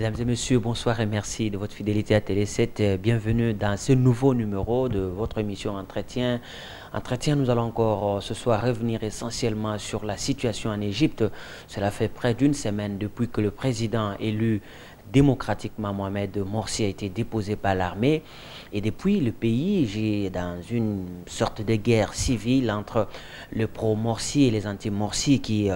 Mesdames et messieurs, bonsoir et merci de votre fidélité à Télé 7. Bienvenue dans ce nouveau numéro de votre émission Entretien. Entretien, nous allons encore ce soir revenir essentiellement sur la situation en Égypte. Cela fait près d'une semaine depuis que le président élu démocratiquement Mohamed Morsi a été déposé par l'armée. Et depuis, le pays est dans une sorte de guerre civile entre le pro-Morsi et les anti-Morsi qui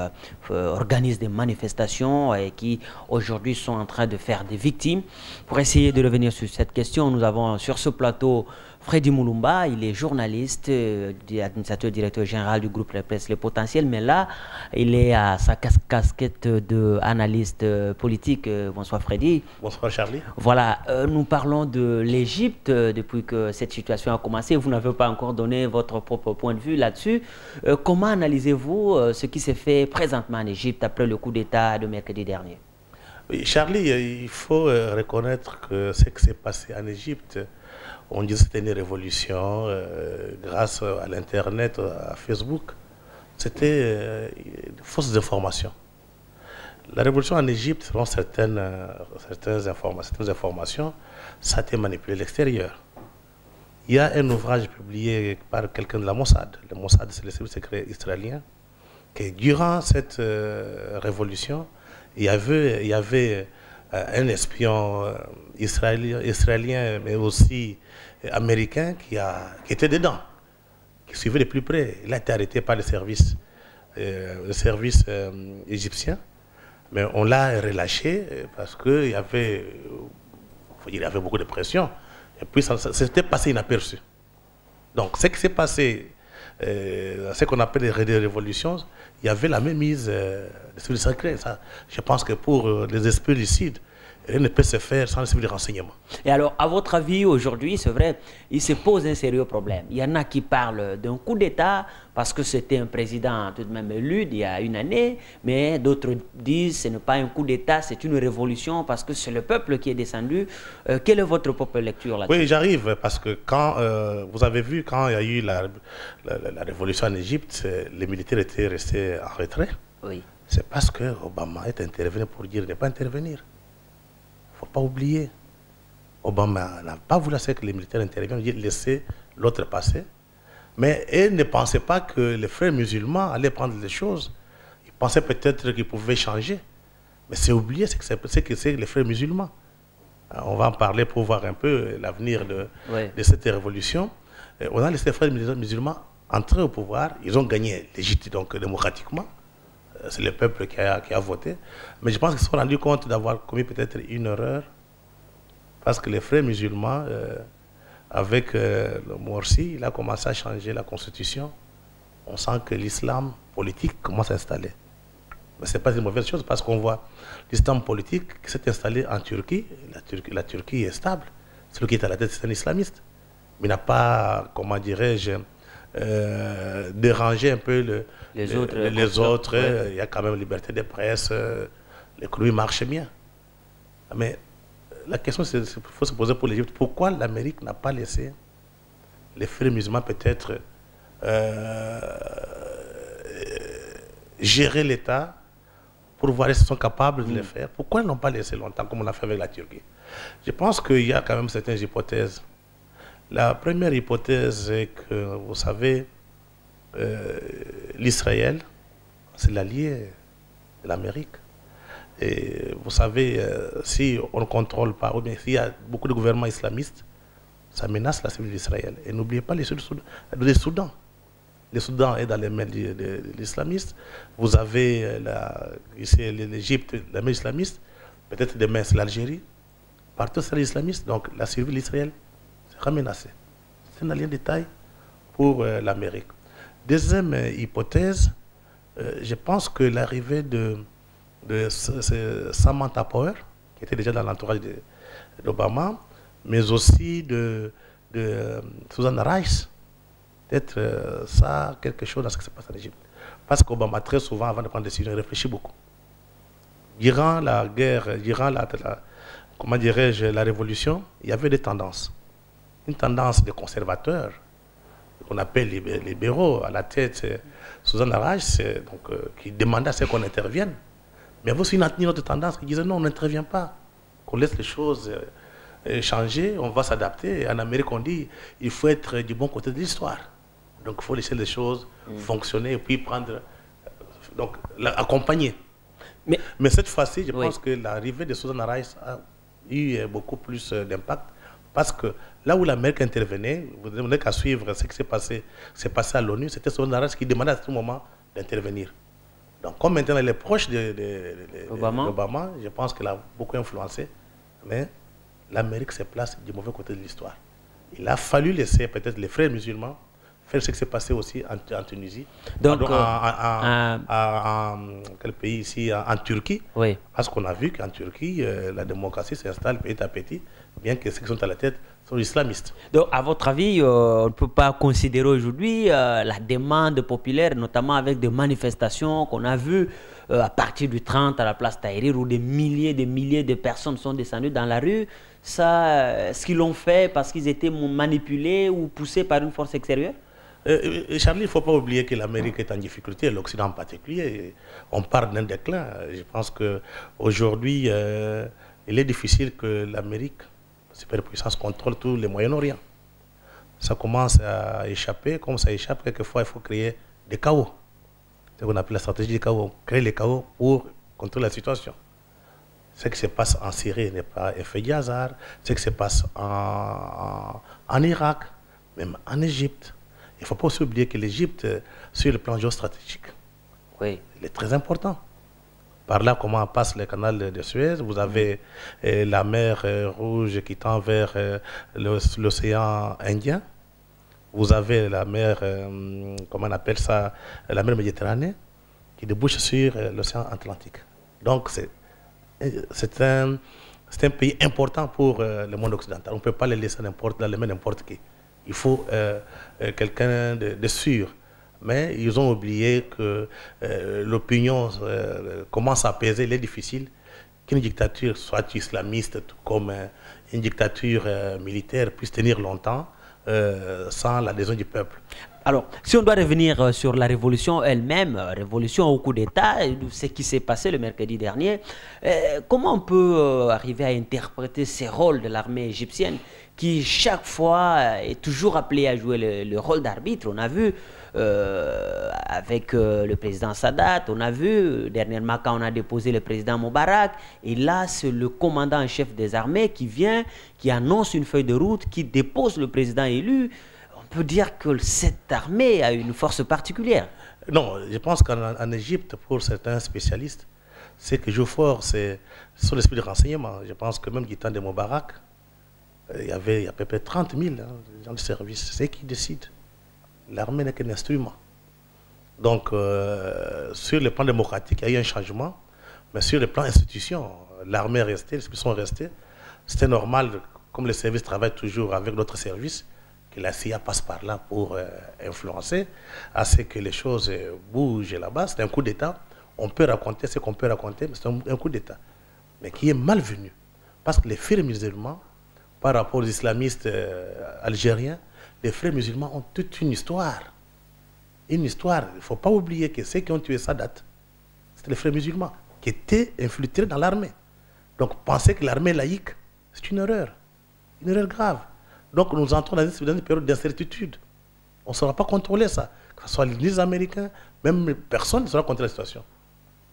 organisent des manifestations et qui aujourd'hui sont en train de faire des victimes. Pour essayer de revenir sur cette question, nous avons sur ce plateau Freddy Moulumba, il est journaliste, administrateur, directeur général du groupe La Presse Le Potentiel, mais là, il est à sa casquette d'analyste politique. Bonsoir Freddy. Bonsoir Charlie. Voilà, nous parlons de l'Égypte depuis que cette situation a commencé. Vous n'avez pas encore donné votre propre point de vue là-dessus. Comment analysez-vous ce qui s'est fait présentement en Égypte après le coup d'État de mercredi dernier? Oui, Charlie, il faut reconnaître que ce qui s'est passé en Égypte, on dit que c'était une révolution grâce à l'Internet, à Facebook. C'était de fausses informations. La révolution en Égypte, selon certaines informations, ça a été manipulé à l'extérieur. Il y a un ouvrage publié par quelqu'un de la Mossad. Le Mossad, c'est le service secret israélien. Que durant cette révolution, il y avait un espion israélien, mais aussi américain qui était dedans, qui suivait de plus près. Il a été arrêté par le service égyptien, mais on l'a relâché parce qu'il y avait beaucoup de pression. Et puis ça s'était passé inaperçu. Donc ce qui s'est passé, ce qu'on appelle les révolutions, il y avait la même mise sur le secret. Ça, je pense que pour les esprits lucides, rien ne peut se faire sans suivre les renseignements. Et alors, à votre avis, aujourd'hui, c'est vrai, il se pose un sérieux problème. Il y en a qui parlent d'un coup d'État parce que c'était un président tout de même élu il y a une année, mais d'autres disent que ce n'est pas un coup d'État, c'est une révolution parce que c'est le peuple qui est descendu. Quelle est votre propre lecture là-dessus? Oui, j'arrive parce que quand vous avez vu, quand il y a eu la révolution en Égypte, les militaires étaient restés en retrait. Oui. C'est parce que Obama est intervenu pour dire ne pas intervenir. Il ne faut pas oublier. Obama n'a pas voulu que les militaires interviennent, il a laissé l'autre passer. Mais il ne pensait pas que les frères musulmans allaient prendre les choses. Ils pensaient peut-être qu'ils pouvaient changer. Mais c'est oublié ce que c'est les frères musulmans. On va en parler pour voir un peu l'avenir de cette révolution. On a laissé les frères musulmans entrer au pouvoir. Ils ont gagné légitimement, donc démocratiquement. C'est le peuple qui a voté. Mais je pense qu'ils se sont rendus compte d'avoir commis peut-être une erreur. Parce que les frères musulmans, avec le Morsi, il a commencé à changer la constitution. On sent que l'islam politique commence à s'installer. Mais ce n'est pas une mauvaise chose parce qu'on voit l'islam politique qui s'est installé en Turquie. La Turquie est stable. Celui qui est à la tête, c'est un islamiste. Mais il n'a pas, comment dirais-je, déranger un peu les autres. Ouais. Il y a quand même liberté de presse, l'économie marche bien. Mais la question, il faut se poser pour l'Égypte, pourquoi l'Amérique n'a pas laissé les frères musulmans peut-être gérer l'État pour voir s'ils sont capables de le faire? Pourquoi ils n'ont pas laissé longtemps comme on l'a fait avec la Turquie? Je pense qu'il y a quand même certaines hypothèses. La première hypothèse est que, vous savez, l'Israël, c'est l'allié de l'Amérique. Et vous savez, si on ne contrôle pas, ou bien s'il y a beaucoup de gouvernements islamistes, ça menace la civilisation d'Israël. Et n'oubliez pas le Soudan. Le Soudan est dans les mains de l'islamiste. Vous avez l'Égypte, la main islamiste. Peut-être demain, c'est l'Algérie. Partout, c'est l'islamiste. Donc, la survie de l'Israël sera menacée. C'est un allié de taille pour l'Amérique. Deuxième hypothèse, je pense que l'arrivée de Samantha Power, qui était déjà dans l'entourage d'Obama, mais aussi de Susan Rice, peut-être ça quelque chose dans ce qui se passe en Égypte. Parce qu'Obama, très souvent, avant de prendre des décisions, il réfléchit beaucoup. Durant la guerre, durant comment dirais-je, la révolution, il y avait des tendances. Une tendance des conservateurs, qu'on appelle les libéraux, à la tête, Susan Rice, qui demandait à ce qu'on intervienne. Mais il y avait aussi une autre tendance qui disait non, on n'intervient pas. qu'on laisse les choses changer, on va s'adapter. En Amérique, on dit il faut être du bon côté de l'histoire. Donc il faut laisser les choses fonctionner et puis prendre, donc accompagner. Mais cette fois-ci, je pense que l'arrivée de Susan Rice a eu beaucoup plus d'impact parce que là où l'Amérique intervenait, vous n'avez qu'à suivre ce qui s'est passé à l'ONU, c'était Susan Rice qui demandait à tout moment d'intervenir. Donc comme maintenant elle est proche d'Obama, je pense qu'elle a beaucoup influencé, mais l'Amérique se place du mauvais côté de l'histoire. Il a fallu laisser peut-être les frères musulmans faire ce qui s'est passé aussi en Tunisie. Donc, quel pays ici? En Turquie. Oui. Parce qu'on a vu qu'en Turquie, la démocratie s'installe petit à petit, bien que ceux qui sont à la tête sont islamistes. Donc, à votre avis, on ne peut pas considérer aujourd'hui la demande populaire, notamment avec des manifestations qu'on a vues à partir du 30 à la place Tahrir, où des milliers de personnes sont descendues dans la rue. Ça, ce qu'ils l'ont fait parce qu'ils étaient manipulés ou poussés par une force extérieure? Charlie, il ne faut pas oublier que l'Amérique est en difficulté, l'Occident en particulier. On parle d'un déclin. Je pense qu'aujourd'hui, il est difficile que l'Amérique, superpuissance, contrôle tout le Moyen-Orient. Ça commence à échapper. Comme ça échappe, quelquefois, il faut créer des chaos. C'est ce qu'on appelle la stratégie du chaos. Créer les chaos pour contrôler la situation. Ce qui se passe en Syrie n'est pas effet du hasard. Ce qui se passe en Irak, même en Égypte. Il ne faut pas aussi oublier que l'Égypte, sur le plan géostratégique, il est très important. Par là, comment passe le canal de Suez, vous avez la mer Rouge qui tend vers l'océan Indien. Vous avez la mer, comment on appelle ça, la mer Méditerranée, qui débouche sur l'océan Atlantique. Donc, c'est un pays important pour le monde occidental. On ne peut pas le laisser dans les mains n'importe qui. Il faut quelqu'un de sûr. Mais ils ont oublié que l'opinion commence à peser. Il est difficile qu'une dictature, soit islamiste, tout comme une dictature militaire, puisse tenir longtemps sans l'adhésion du peuple. Alors, si on doit revenir sur la révolution elle-même, révolution au coup d'État, ce qui s'est passé le mercredi dernier, comment on peut arriver à interpréter ces rôles de l'armée égyptienne qui, chaque fois, est toujours appelée à jouer le rôle d'arbitre? On a vu avec le président Sadat, on a vu dernièrement quand on a déposé le président Moubarak, et là, c'est le commandant en chef des armées qui vient, qui annonce une feuille de route, qui dépose le président élu. On peut dire que cette armée a une force particulière. Non, je pense qu'en Égypte, pour certains spécialistes, c'est que joue fort, c'est sur l'esprit de renseignement. Je pense que même du temps de Moubarak, il y avait à peu près 30 000 gens de service. C'est eux qui décident. L'armée n'est qu'un instrument. Donc, sur le plan démocratique, il y a eu un changement, mais sur le plan institution, l'armée est restée, les sont restés. C'était normal, comme les services travaillent toujours avec d'autres services, que la CIA passe par là pour influencer, à ce que les choses bougent là-bas. C'est un coup d'État. On peut raconter ce qu'on peut raconter, mais c'est un coup d'État. Mais qui est malvenu. Parce que les frères musulmans, par rapport aux islamistes algériens, les frères musulmans ont toute une histoire. Une histoire. Il ne faut pas oublier que ceux qui ont tué Sadat, c'était les frères musulmans, qui étaient infiltrés dans l'armée. Donc penser que l'armée est laïque, c'est une erreur grave. Donc nous entrons dans une période d'incertitude. On ne saura pas contrôler ça. Que ce soit les Américains, même personne ne saura contrôler la situation.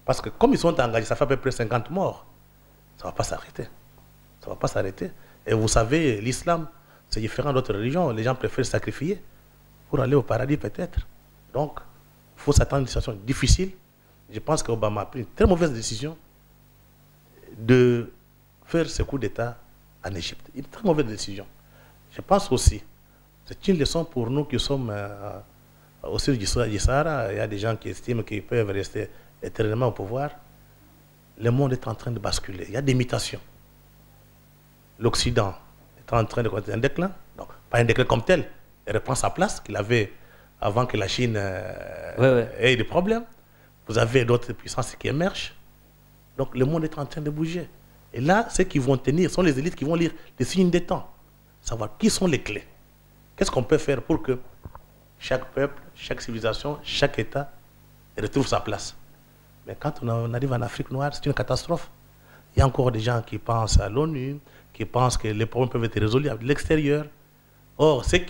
Parce que comme ils sont engagés, ça fait à peu près 50 morts. Ça ne va pas s'arrêter. Ça ne va pas s'arrêter. Et vous savez, l'islam, c'est différent d'autres religions. Les gens préfèrent sacrifier pour aller au paradis peut-être. Donc, il faut s'attendre à une situation difficile. Je pense qu'Obama a pris une très mauvaise décision de faire ce coup d'État en Égypte. Une très mauvaise décision. Je pense aussi, c'est une leçon pour nous qui sommes au sud du Sahara. Il y a des gens qui estiment qu'ils peuvent rester éternellement au pouvoir. Le monde est en train de basculer. Il y a des mutations. L'Occident est en train de connaître un déclin. Donc, pas un déclin comme tel. Il reprend sa place qu'il avait avant que la Chine ait des problèmes. Vous avez d'autres puissances qui émergent. Donc, le monde est en train de bouger. Et là, ceux qui vont tenir sont les élites qui vont lire les signes des temps. Savoir qui sont les clés. Qu'est-ce qu'on peut faire pour que chaque peuple, chaque civilisation, chaque État retrouve sa place. Mais quand on arrive en Afrique noire, c'est une catastrophe. Il y a encore des gens qui pensent à l'ONU, qui pensent que les problèmes peuvent être résolus à l'extérieur. Or, ceux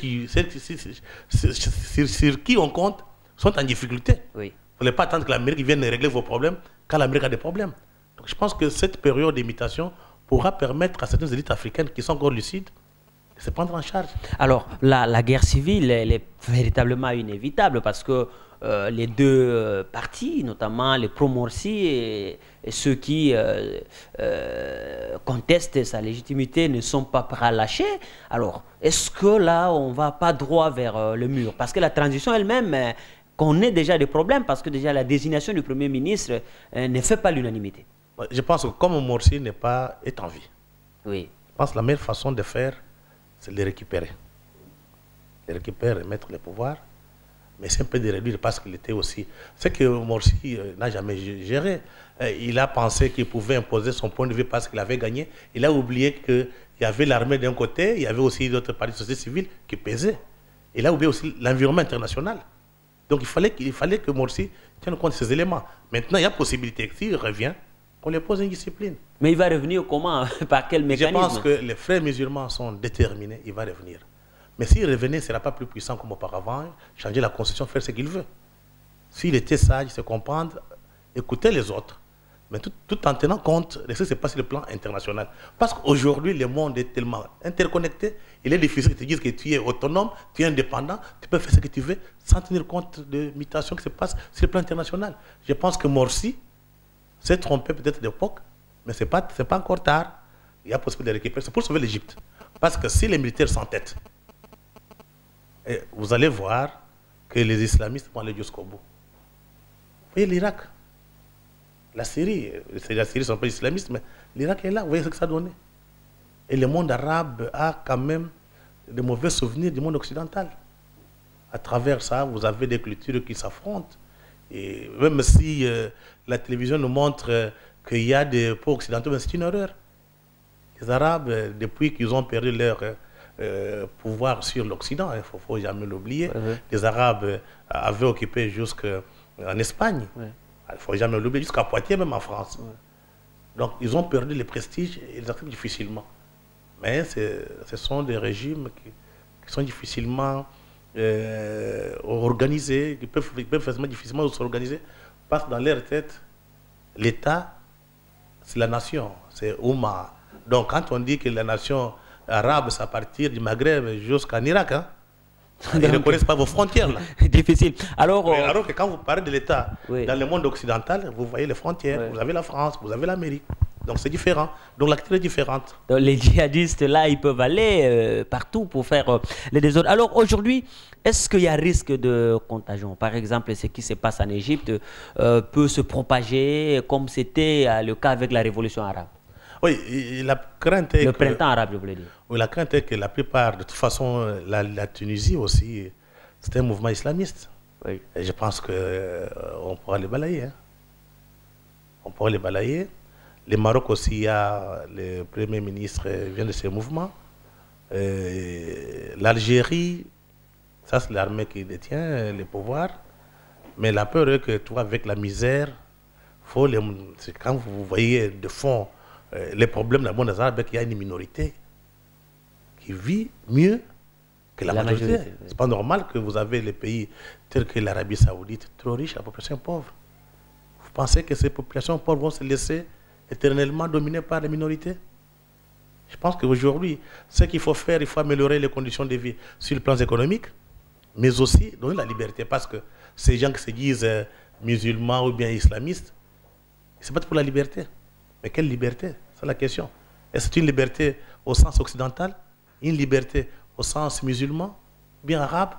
sur qui on compte sont en difficulté. Oui. Vous ne voulez pas attendre que l'Amérique vienne régler vos problèmes quand l'Amérique a des problèmes. Donc, je pense que cette période d'imitation pourra permettre à certaines élites africaines qui sont encore lucides de se prendre en charge. Alors, la guerre civile, elle est véritablement inévitable parce que les deux partis, notamment les pro-Morsi et ceux qui contestent sa légitimité, ne sont pas prêts à lâcher. Alors, est-ce que là, on ne va pas droit vers le mur? Parce que la transition elle-même connaît déjà des problèmes, parce que déjà la désignation du Premier ministre ne fait pas l'unanimité. Je pense que comme Morsi est en vie, Oui. je pense que la meilleure façon de faire, c'est de les récupérer. Les récupérer, mettre le pouvoir. Mais c'est un peu de réduire parce qu'il était aussi... C'est que Morsi n'a jamais géré. Il a pensé qu'il pouvait imposer son point de vue parce qu'il avait gagné. Il a oublié qu'il y avait l'armée d'un côté, il y avait aussi d'autres partis de société civile qui pesaient. Il a oublié aussi l'environnement international. Donc il fallait que Morsi tienne compte de ces éléments. Maintenant, il y a possibilité, s'il revient, qu'on lui pose une discipline. Mais il va revenir comment? Par quel mécanisme? Je pense que les frères musulmans sont déterminés, il va revenir. Mais s'il revenait, il ne sera pas plus puissant comme auparavant, changer la constitution, faire ce qu'il veut. S'il était sage, se comprendre, écouter les autres, mais tout en tenant compte de ce qui se passe sur le plan international. Parce qu'aujourd'hui, le monde est tellement interconnecté, il est difficile de te dire que tu es autonome, tu es indépendant, tu peux faire ce que tu veux, sans tenir compte de mutations qui se passent sur le plan international. Je pense que Morsi s'est trompé peut-être d'époque, mais ce n'est pas encore tard. Il y a possibilité de récupérer. C'est pour sauver l'Égypte. Parce que si les militaires s'entêtent, et vous allez voir que les islamistes vont aller jusqu'au bout. Vous voyez l'Irak, la Syrie ne sont pas islamistes, mais l'Irak est là, vous voyez ce que ça a donné. Et le monde arabe a quand même de mauvais souvenirs du monde occidental. À travers ça, vous avez des cultures qui s'affrontent. Et même si la télévision nous montre qu'il y a des peuples occidentaux, c'est une erreur. Les Arabes, depuis qu'ils ont perdu leur... pouvoir sur l'Occident, il ne faut jamais l'oublier. Les Arabes avaient occupé jusqu'en Espagne, il ne faut jamais l'oublier, jusqu'à Poitiers, même en France. Donc ils ont perdu le prestige et ils acceptent difficilement. Mais ce sont des régimes qui sont difficilement organisés, qui peuvent difficilement s'organiser, parce que dans leur tête, l'État, c'est la nation, c'est Oumma. Donc quand on dit que la nation arabe, c'est à partir du Maghreb jusqu'en Irak. Hein? Ils ne reconnaissent pas vos frontières. Là. Difficile. Alors que quand vous parlez de l'État dans le monde occidental, vous voyez les frontières. Vous avez la France, vous avez l'Amérique. Donc c'est différent. Donc l'activité est différente. Donc, les djihadistes, là, ils peuvent aller partout pour faire les désordres. Alors aujourd'hui, est-ce qu'il y a risque de contagion? Par exemple, ce qui se passe en Égypte peut se propager comme c'était le cas avec la révolution arabe? Oui, la crainte est le printemps arabe, je voulais dire. Oui, la crainte est que la plupart, de toute façon, la Tunisie aussi, c'est un mouvement islamiste. Oui. Et je pense qu'on pourra les balayer. Hein. On pourra les balayer. Le Maroc aussi, il y a le Premier ministre vient de ce mouvement. L'Algérie, ça c'est l'armée qui détient les pouvoirs. Mais la peur est que, tu vois, avec la misère, c'est quand vous voyez de fond les problèmes dans le monde arabe, il y a une minorité qui vit mieux que la majorité. Ce n'est pas normal que vous avez les pays tels que l'Arabie Saoudite, trop riches, la population pauvre. Vous pensez que ces populations pauvres vont se laisser éternellement dominer par les minorités? Je pense qu'aujourd'hui, ce qu'il faut faire, il faut améliorer les conditions de vie sur le plan économique, mais aussi donner la liberté. Parce que ces gens qui se disent musulmans ou bien islamistes, ils se battent pour la liberté. Mais quelle liberté? C'est la question. Est-ce que c'est une liberté au sens occidental, une liberté au sens musulman, bien arabe?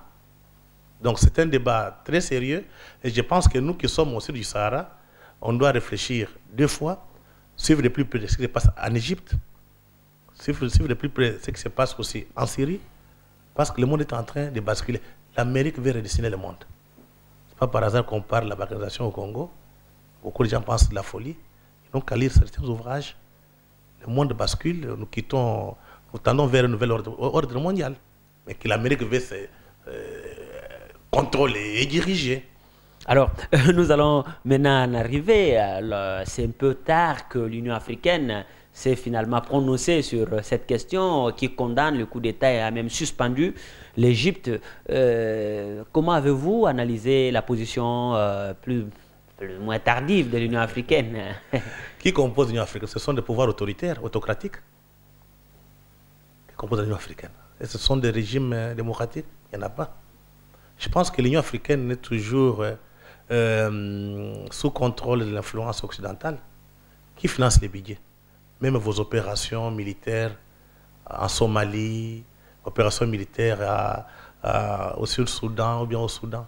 Donc c'est un débat très sérieux et je pense que nous qui sommes au sud du Sahara, on doit réfléchir deux fois, suivre de plus près ce qui se passe en Égypte, suivre de plus près ce qui se passe aussi en Syrie, parce que le monde est en train de basculer. L'Amérique veut redessiner le monde. Ce n'est pas par hasard qu'on parle de la balkanisation au Congo. Beaucoup de gens pensent de la folie. Donc, à lire certains ouvrages, le monde bascule, nous tendons vers un nouvel ordre mondial, mais que l'Amérique veut se contrôler et diriger. Alors, nous allons maintenant en arriver. C'est un peu tard que l'Union africaine s'est finalement prononcée sur cette question qui condamne le coup d'État et a même suspendu l'Égypte. Comment avez-vous analysé la position plus ou moins tardive de l'Union africaine? Qui compose l'Union africaine? Ce sont des pouvoirs autoritaires, autocratiques, qui composent l'Union africaine. Et ce sont des régimes démocratiques? Il n'y en a pas. Je pense que l'Union africaine est toujours sous contrôle de l'influence occidentale. Qui finance les budgets? Même vos opérations militaires en Somalie, opérations militaires au Sud-Soudan ou bien au Soudan.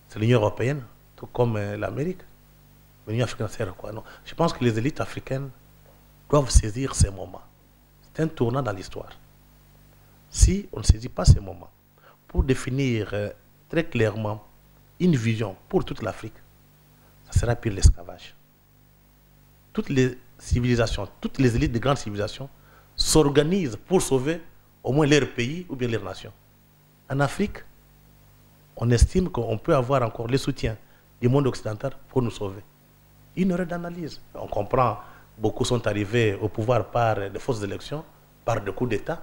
C'est l'Union européenne, tout comme l'Amérique. L'Union africaine sert à quoi? Non. Je pense que les élites africaines doivent saisir ces moments. C'est un tournant dans l'histoire. Si on ne saisit pas ces moments pour définir très clairement une vision pour toute l'Afrique, ça sera pire l'esclavage. Toutes les civilisations, toutes les élites de grandes civilisations s'organisent pour sauver au moins leur pays ou bien leur nation. En Afrique, on estime qu'on peut avoir encore le soutien du monde occidental pour nous sauver. Une erreur d'analyse. On comprend, beaucoup sont arrivés au pouvoir par de fausses élections, par des coups d'État.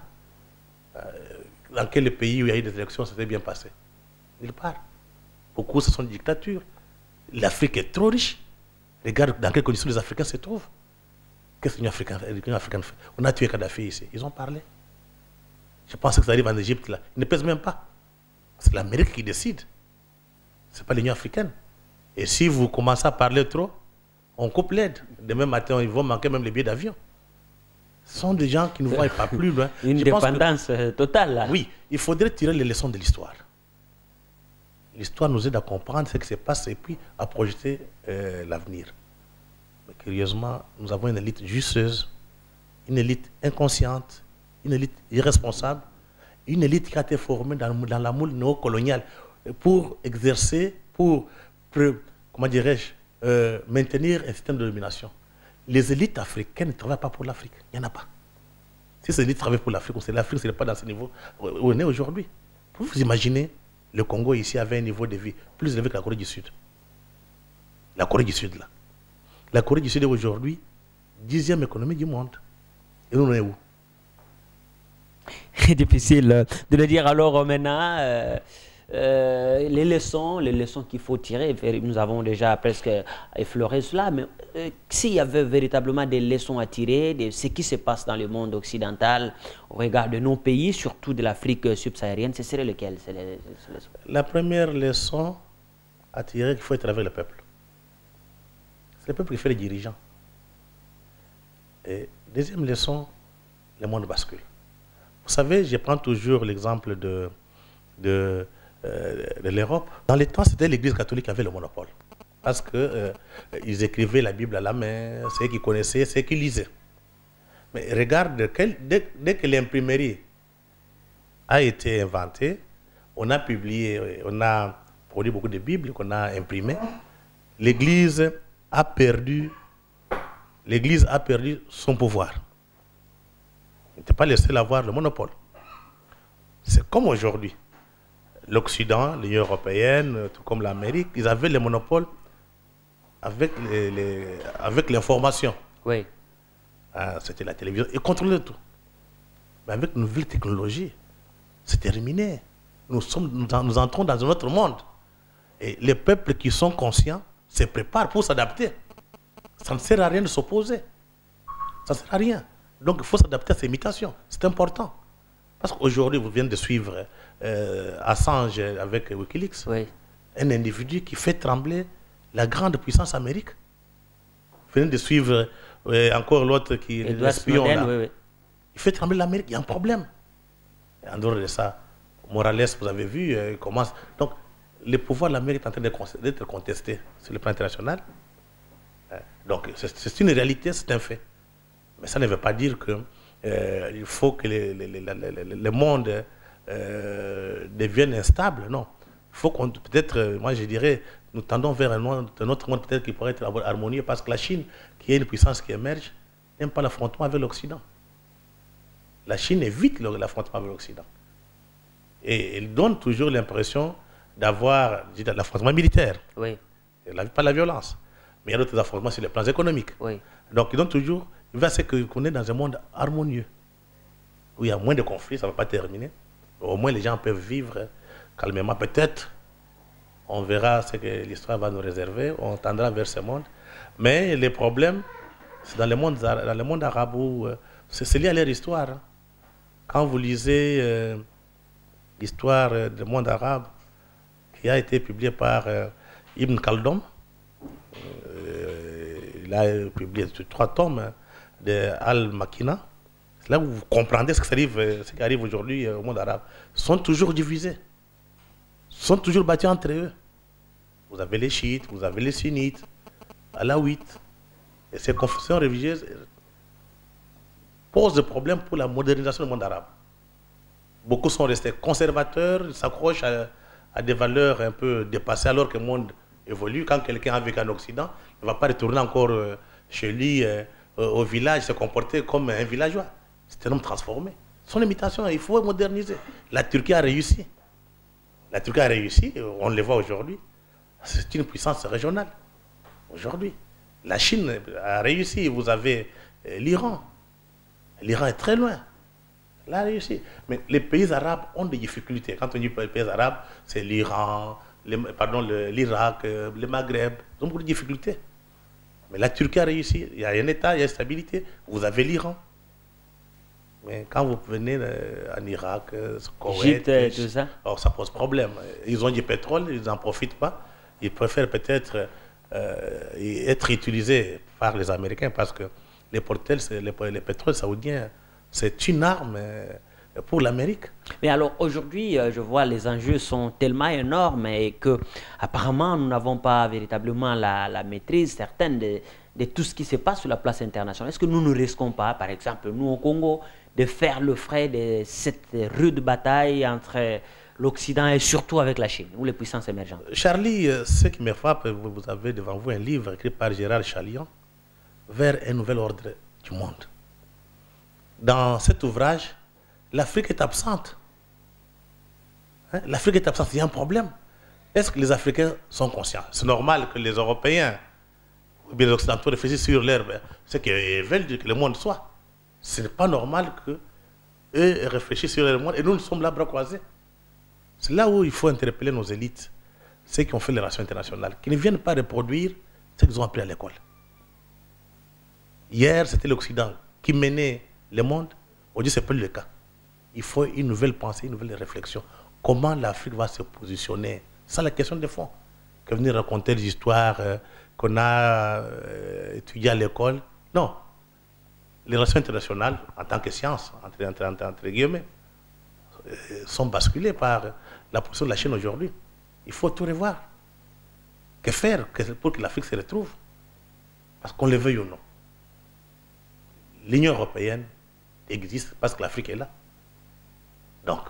Dans quel pays où il y a eu des élections, ça s'est bien passé? Nulle part. Beaucoup, ce sont des dictatures. L'Afrique est trop riche. Regarde dans quelles conditions les Africains se trouvent. Qu'est-ce que l'Union africaine fait? On a tué Kadhafi ici. Ils ont parlé. Je pense que ça arrive en Égypte, là. Ils ne pèsent même pas. C'est l'Amérique qui décide. Ce n'est pas l'Union africaine. Et si vous commencez à parler trop, on coupe l'aide. Demain matin, ils vont manquer même les billets d'avion. Ce sont des gens qui ne voient pas plus loin. Une dépendance totale, là. Oui, il faudrait tirer les leçons de l'histoire. L'histoire nous aide à comprendre ce qui se passe et puis à projeter l'avenir. Mais curieusement, nous avons une élite jusseuse, une élite inconsciente, une élite irresponsable, une élite qui a été formée dans la moule néocoloniale pour exercer, comment dirais-je, maintenir un système de domination. Les élites africaines ne travaillent pas pour l'Afrique. Il n'y en a pas. Si ces élites travaillent pour l'Afrique, c'est l'Afrique, ce n'est pas dans ce niveau où on est aujourd'hui. Vous imaginez, le Congo ici avait un niveau de vie plus élevé que la Corée du Sud. La Corée du Sud, là. La Corée du Sud est aujourd'hui 10e économie du monde. Et nous, on est où? Difficile de le dire. Alors maintenant, les leçons qu'il faut tirer, nous avons déjà presque effleuré cela, mais s'il y avait véritablement des leçons à tirer de ce qui se passe dans le monde occidental au regard de nos pays, surtout de l'Afrique subsaharienne, ce serait lequel? La première leçon à tirer, qu'il faut être avec le peuple. C'est le peuple qui fait les dirigeants. Et deuxième leçon, le monde bascule. Vous savez, je prends toujours l'exemple de l'Europe. Dans les temps, c'était l'Église catholique qui avait le monopole. Parce qu'ils écrivaient la Bible à la main, c'est eux qui connaissaient, c'est eux qui lisaient. Mais regarde, dès que l'imprimerie a été inventée, on a publié, on a produit beaucoup de Bibles qu'on a imprimées. L'Église a perdu son pouvoir. Il n'était pas le seul à avoir le monopole. C'est comme aujourd'hui. L'Occident, l'Union européenne, tout comme l'Amérique, ils avaient le monopole avec l'information. Oui. C'était la télévision. Ils contrôlaient tout. Mais avec une nouvelle technologie, c'est terminé. Nous entrons dans un autre monde. Et les peuples qui sont conscients se préparent pour s'adapter. Ça ne sert à rien de s'opposer. Ça ne sert à rien. Donc il faut s'adapter à ces mutations. C'est important. Parce qu'aujourd'hui, vous venez de suivre Assange avec Wikileaks. Oui. Un individu qui fait trembler la grande puissance Amérique. Vous venez de suivre encore l'autre qui est l'espion là. Oui, oui. Il fait trembler l'Amérique. Il y a un problème. Et en dehors de ça, Morales, vous avez vu, il commence. Donc, le pouvoir de l'Amérique est en train d'être contesté sur le plan international. Donc, c'est une réalité, c'est un fait. Mais ça ne veut pas dire qu'il faut que le monde devienne instable. Non. Il faut qu'on, peut-être, moi je dirais, nous tendons vers un autre monde peut-être qui pourrait être harmonieux parce que la Chine, qui est une puissance qui émerge, n'aime pas l'affrontement avec l'Occident. La Chine évite l'affrontement avec l'Occident. Et elle donne toujours l'impression d'avoir l'affrontement militaire. Oui. Pas la violence. Mais il y a d'autres affrontements sur les plans économiques. Oui. Donc, ils ont toujours... Il va se qu'on est dans un monde harmonieux, où il y a moins de conflits, ça ne va pas terminer. Au moins, les gens peuvent vivre calmement. Peut-être, on verra ce que l'histoire va nous réserver, on tendra vers ce monde. Mais les problèmes, c'est dans le monde arabe où c'est lié à leur histoire. Hein. Quand vous lisez l'histoire du monde arabe, qui a été publiée par Ibn Khaldun, il a publié 3 tomes de Al-Makina. C'est là où vous comprendrez ce qui arrive aujourd'hui au monde arabe. Ils sont toujours divisés. Ils sont toujours battus entre eux. Vous avez les chiites, vous avez les sunnites, alaouites. Et ces confessions religieuses posent des problèmes pour la modernisation du monde arabe. Beaucoup sont restés conservateurs, ils s'accrochent à des valeurs un peu dépassées alors que le monde évolue. Quand quelqu'un a vécu en Occident, il ne va pas retourner encore chez lui, au village, se comporter comme un villageois. C'est un homme transformé. Son imitation, il faut moderniser. La Turquie a réussi. La Turquie a réussi, on le voit aujourd'hui. C'est une puissance régionale. Aujourd'hui, la Chine a réussi. Vous avez l'Iran. L'Iran est très loin. Elle a réussi. Mais les pays arabes ont des difficultés. Quand on dit les pays arabes, c'est l'Iran, l'Irak, le Maghreb. Ils ont beaucoup de difficultés. Mais la Turquie a réussi. Il y a un État, il y a une stabilité. Vous avez l'Iran. Mais quand vous venez en Irak, Koweït, tout ça. Alors ça pose problème. Ils ont du pétrole, ils n'en profitent pas. Ils préfèrent peut-être être utilisés par les Américains parce que les pétroles saoudiens, c'est une arme pour l'Amérique. Mais alors aujourd'hui, je vois les enjeux sont tellement énormes et que apparemment nous n'avons pas véritablement la maîtrise certaine de tout ce qui se passe sur la place internationale. Est-ce que nous ne risquons pas, par exemple, nous au Congo, de faire le frais de cette rude bataille entre l'Occident et surtout avec la Chine ou les puissances émergentes? Charlie, ce qui me frappe, vous avez devant vous un livre écrit par Gérard Chalian, Vers un nouvel ordre du monde. Dans cet ouvrage, l'Afrique est absente. Hein? L'Afrique est absente, il y a un problème. Est-ce que les Africains sont conscients? C'est normal que les Européens ou bien les Occidentaux réfléchissent sur ce qu'ils veulent que le monde soit. Ce n'est pas normal qu'eux réfléchissent sur le monde et nous sommes là bras croisés. C'est là où il faut interpeller nos élites, ceux qui ont fait les relations internationales, qui ne viennent pas reproduire ce qu'ils ont appris à l'école. Hier, c'était l'Occident qui menait le monde. Aujourd'hui, ce n'est plus le cas. Il faut une nouvelle pensée, une nouvelle réflexion. Comment l'Afrique va se positionner? C'est la question de fond. Que venir raconter les histoires qu'on a étudiées à l'école. Non. Les relations internationales, en tant que science, entre guillemets, sont basculées par la position de la Chine aujourd'hui. Il faut tout revoir. Que faire pour que l'Afrique se retrouve? Parce qu'on le veuille ou non. L'Union européenne existe parce que l'Afrique est là. Donc,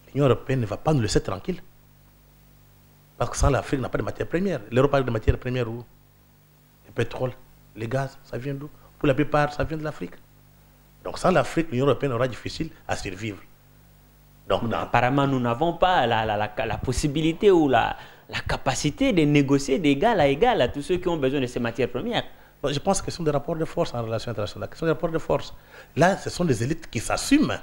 l'Union européenne ne va pas nous laisser tranquilles. Parce que sans l'Afrique, n'a pas de matières premières. L'Europe a de matières premières où? Le pétrole, le gaz, ça vient d'où? Pour la plupart, ça vient de l'Afrique. Donc, sans l'Afrique, l'Union européenne aura difficile à survivre. Donc, apparemment, nous n'avons pas la possibilité ou la capacité de négocier d'égal à égal à tous ceux qui ont besoin de ces matières premières. Je pense que ce sont des rapports de force en relation internationale. Ce sont des rapports de force. Là, ce sont des élites qui s'assument.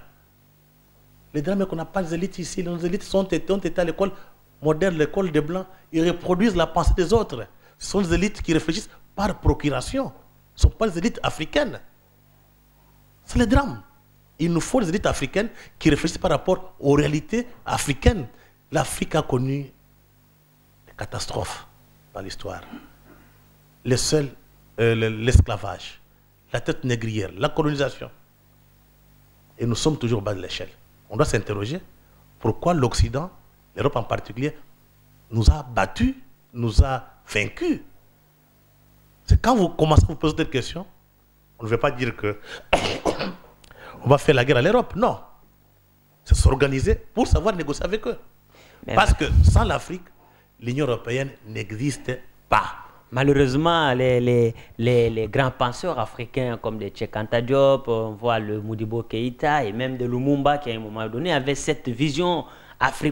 Les drames qu'on n'a pas les élites ici. Les élites ont été à l'école moderne, l'école des Blancs. Ils reproduisent la pensée des autres. Ce sont des élites qui réfléchissent par procuration. Ce ne sont pas des élites africaines. C'est le drame. Il nous faut des élites africaines qui réfléchissent par rapport aux réalités africaines. L'Afrique a connu des catastrophes dans l'histoire. L'esclavage, la traite négrière, la colonisation. Et nous sommes toujours au bas de l'échelle. On doit s'interroger pourquoi l'Occident, l'Europe en particulier, nous a battus, nous a vaincus. C'est quand vous commencez à vous poser des questions, on ne veut pas dire que on va faire la guerre à l'Europe. Non. C'est s'organiser pour savoir négocier avec eux. Parce que sans l'Afrique, l'Union européenne n'existe pas. Malheureusement, les grands penseurs africains comme de Cheikh Anta Diop, on voit le Modibo Keïta et même de Lumumba qui à un moment donné avait cette vision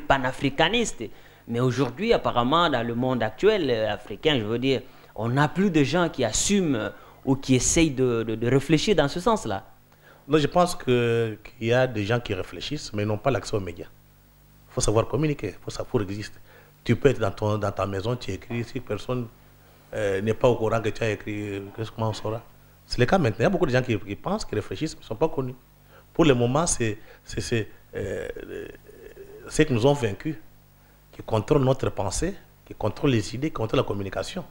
panafricaniste. Mais aujourd'hui, apparemment, dans le monde actuel africain, je veux dire, on n'a plus de gens qui assument ou qui essayent de réfléchir dans ce sens-là. Non, je pense qu'il y a des gens qui réfléchissent, mais n'ont pas l'accès aux médias. Il faut savoir communiquer, il faut savoir exister. Tu peux être dans ta maison, tu écris, si personne n'est pas au courant que tu as écrit, comment on saura? C'est le cas maintenant. Il y a beaucoup de gens qui pensent, qui réfléchissent, mais ne sont pas connus. Pour le moment, c'est ceux qui nous ont vaincus, qui contrôlent notre pensée, qui contrôlent les idées, qui contrôlent la communication.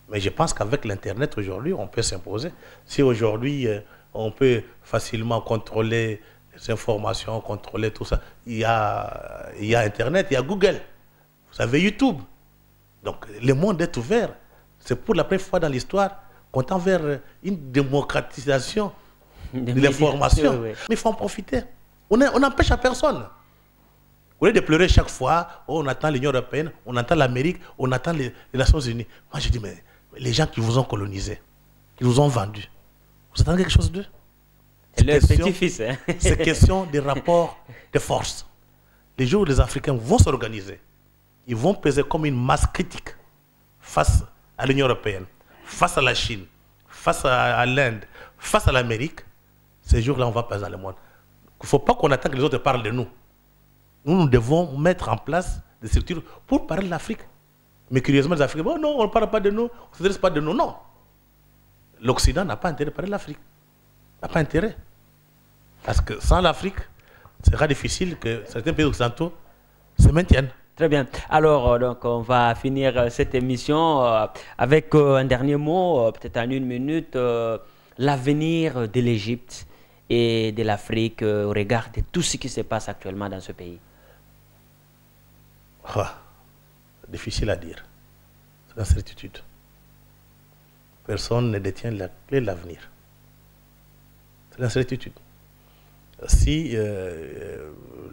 Mais je pense qu'avec l'Internet aujourd'hui, on peut s'imposer. Si aujourd'hui, on peut facilement contrôler les informations, contrôler tout ça, il y a Internet, il y a Google, vous avez YouTube. Donc le monde est ouvert. C'est pour la première fois dans l'histoire qu'on tend vers une démocratisation de l'information. Oui, oui. Mais il faut en profiter. On n'empêche à personne. Au lieu de pleurer chaque fois, oh, on attend l'Union européenne, on attend l'Amérique, on attend les Nations unies. Moi je dis, mais les gens qui vous ont colonisé, qui vous ont vendu, vous attendez quelque chose d'eux? C'est leur petit-fils. Hein? C'est question des rapports de force. Les jours où les Africains vont s'organiser, ils vont peser comme une masse critique face à l'Union européenne, face à la Chine, face à l'Inde, face à l'Amérique. Ces jours-là, on va peser dans le monde. Il ne faut pas qu'on attende que les autres parlent de nous. Nous devons mettre en place des structures pour parler de l'Afrique. Mais curieusement, les Africains, oh non, on ne parle pas de nous, on ne s'intéresse pas de nous. Non. L'Occident n'a pas intérêt de parler de l'Afrique. N'a pas intérêt. Parce que sans l'Afrique, ce sera difficile que certains pays occidentaux se maintiennent. Très bien. Alors, donc, on va finir cette émission avec un dernier mot, peut-être en une minute, l'avenir de l'Égypte et de l'Afrique au regard de tout ce qui se passe actuellement dans ce pays. Difficile à dire. C'est l'incertitude. Personne ne détient la clé de l'avenir. C'est l'incertitude. Si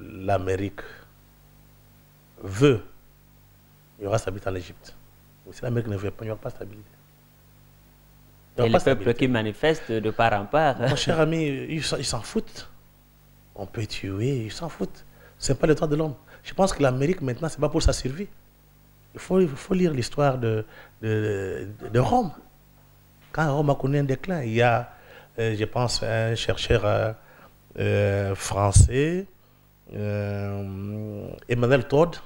l'Amérique veut, il y aura stabilité en Égypte. Mais si l'Amérique ne veut pas, il n'y aura pas stabilité. Et les peuples qui manifestent de part en part. Mon cher ami, ils s'en foutent. On peut tuer, ils s'en foutent. Ce n'est pas le droit de l'homme. Je pense que l'Amérique, maintenant, ce n'est pas pour sa survie. Il faut lire l'histoire de Rome. Quand Rome a connu un déclin, il y a, je pense, un chercheur français, Emmanuel Todd,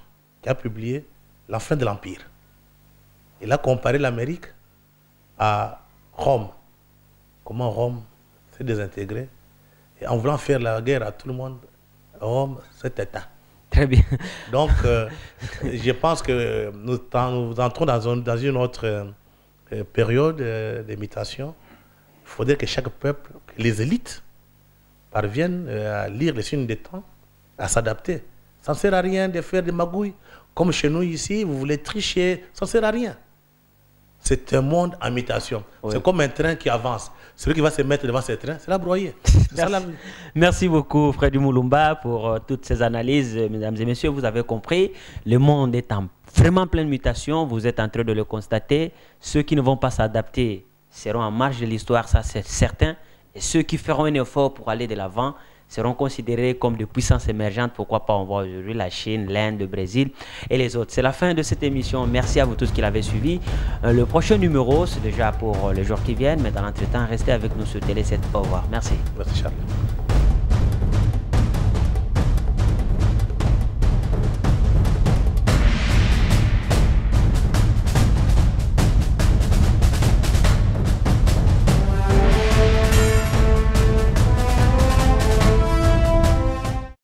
qui a publié La fin de l'Empire. Il a comparé l'Amérique à Rome. Comment Rome s'est désintégrée. Et en voulant faire la guerre à tout le monde, Rome s'est éteint. Très bien. Donc, je pense que nous entrons dans une autre période d'imitation. Il faudrait que chaque peuple, que les élites, parviennent à lire les signes des temps, à s'adapter. Ça ne sert à rien de faire des magouilles. Comme chez nous ici, vous voulez tricher, ça ne sert à rien. C'est un monde en mutation. Oui. C'est comme un train qui avance. Celui qui va se mettre devant ce train, c'est la broyée. Merci beaucoup, Freddy Mulumba, pour toutes ces analyses. Mesdames et messieurs, vous avez compris, le monde est en vraiment pleine mutation. Vous êtes en train de le constater. Ceux qui ne vont pas s'adapter seront en marge de l'histoire, ça c'est certain. Et ceux qui feront un effort pour aller de l'avant seront considérés comme des puissances émergentes. Pourquoi pas, on voit aujourd'hui la Chine, l'Inde, le Brésil et les autres. C'est la fin de cette émission. Merci à vous tous qui l'avez suivi. Le prochain numéro, c'est déjà pour les jours qui viennent. Mais dans l'entretemps, restez avec nous sur Télé 7. Au revoir. Merci. Merci Charles.